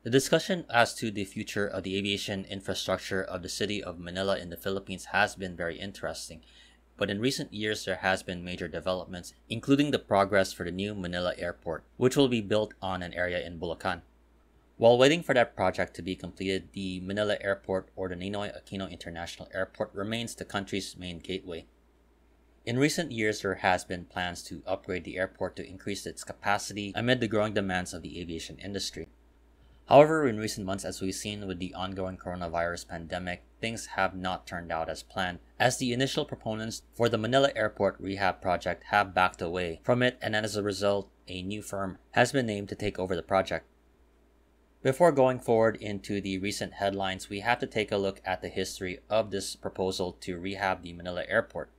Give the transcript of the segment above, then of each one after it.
The discussion as to the future of the aviation infrastructure of the city of Manila in the Philippines has been very interesting, but in recent years there has been major developments, including the progress for the new Manila airport, which will be built on an area in Bulacan. While waiting for that project to be completed, the Manila Airport, or the Ninoy Aquino International Airport, remains the country's main gateway. In recent years, there has been plans to upgrade the airport to increase its capacity amid the growing demands of the aviation industry. However, in recent months, as we've seen with the ongoing coronavirus pandemic, things have not turned out as planned, as the initial proponents for the Manila Airport Rehab project have backed away from it, and as a result, a new firm has been named to take over the project. Before going forward into the recent headlines, we have to take a look at the history of this proposal to rehab the Manila Airport.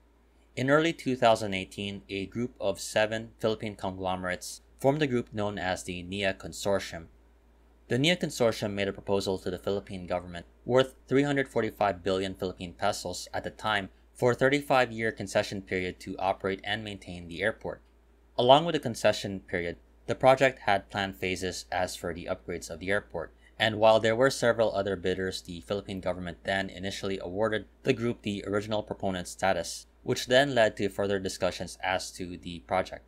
In early 2018, a group of 7 Philippine conglomerates formed a group known as the NAIA consortium. The NAIA consortium made a proposal to the Philippine government worth 345 billion Philippine pesos at the time for a 35-year concession period to operate and maintain the airport. Along with the concession period, the project had planned phases as for the upgrades of the airport, and while there were several other bidders, the Philippine government then initially awarded the group the original proponent status, which then led to further discussions as to the project.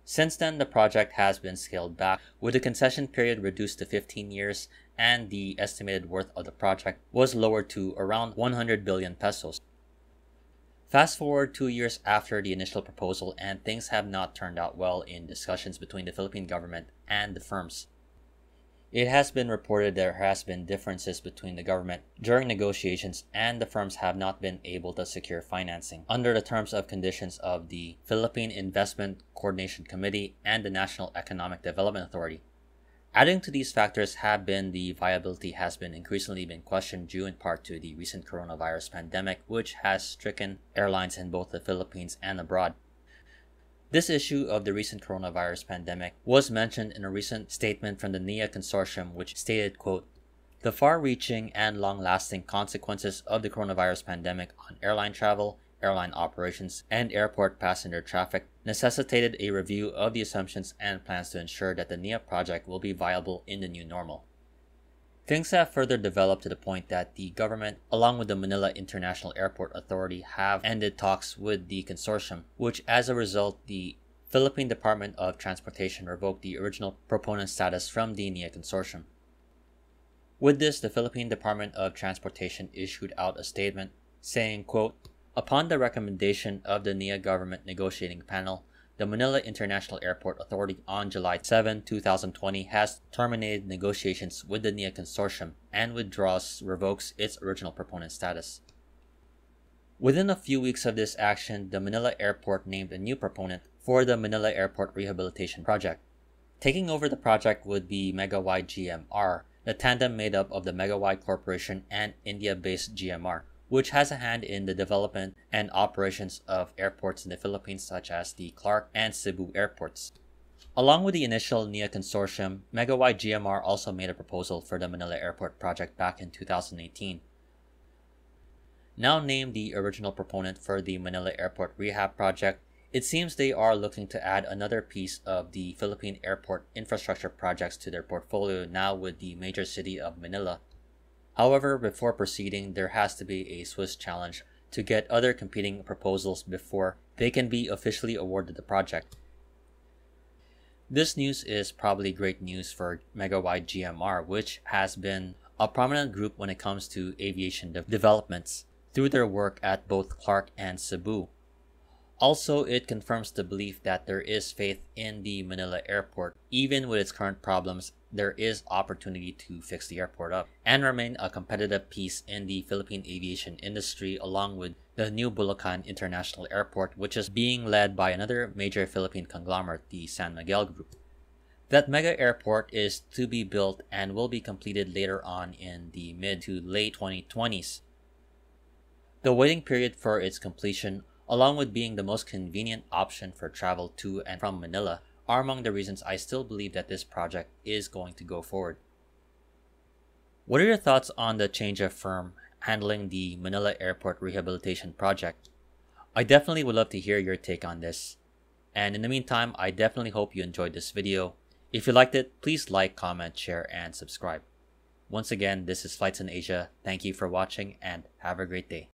Since then, the project has been scaled back, with the concession period reduced to 15 years, and the estimated worth of the project was lowered to around 100 billion pesos. Fast forward 2 years after the initial proposal, and things have not turned out well in discussions between the Philippine government and the firms. It has been reported there has been differences between the government during negotiations, and the firms have not been able to secure financing under the terms and conditions of the Philippine Investment Coordination Committee and the National Economic Development Authority. Adding to these factors have been the viability has been increasingly been questioned due in part to the recent coronavirus pandemic, which has stricken airlines in both the Philippines and abroad. This issue of the recent coronavirus pandemic was mentioned in a recent statement from the NAIA consortium, which stated, quote, "The far-reaching and long-lasting consequences of the coronavirus pandemic on airline travel, airline operations, and airport passenger traffic necessitated a review of the assumptions and plans to ensure that the NAIA project will be viable in the new normal." Things have further developed to the point that the government, along with the Manila International Airport Authority, have ended talks with the consortium, which as a result, the Philippine Department of Transportation revoked the original proponent status from the NAIA consortium. With this, the Philippine Department of Transportation issued out a statement saying, quote, "Upon the recommendation of the NAIA government negotiating panel, the Manila International Airport Authority on July 7, 2020 has terminated negotiations with the NAIA consortium and revokes its original proponent status." Within a few weeks of this action, the Manila Airport named a new proponent for the Manila Airport Rehabilitation Project. Taking over the project would be Megawide GMR, the tandem made up of the Megawide Corporation and India-based GMR, which has a hand in the development and operations of airports in the Philippines such as the Clark and Cebu airports. Along with the initial NAIA consortium, Megawide GMR also made a proposal for the Manila Airport project back in 2018. Now named the original proponent for the Manila Airport Rehab project, it seems they are looking to add another piece of the Philippine airport infrastructure projects to their portfolio now with the major city of Manila. However, before proceeding, there has to be a Swiss challenge to get other competing proposals before they can be officially awarded the project. This news is probably great news for Megawide GMR, which has been a prominent group when it comes to aviation developments through their work at both Clark and Cebu. Also, it confirms the belief that there is faith in the Manila airport. Even with its current problems, there is opportunity to fix the airport up and remain a competitive piece in the Philippine aviation industry, along with the new Bulacan International Airport, which is being led by another major Philippine conglomerate, the San Miguel Group. That mega airport is to be built and will be completed later on in the mid to late 2020s. The waiting period for its completion, along with being the most convenient option for travel to and from Manila, are among the reasons I still believe that this project is going to go forward. What are your thoughts on the change of firm handling the Manila Airport Rehabilitation Project? I definitely would love to hear your take on this. And in the meantime, I definitely hope you enjoyed this video. If you liked it, please like, comment, share, and subscribe. Once again, this is Flights in Asia. Thank you for watching and have a great day.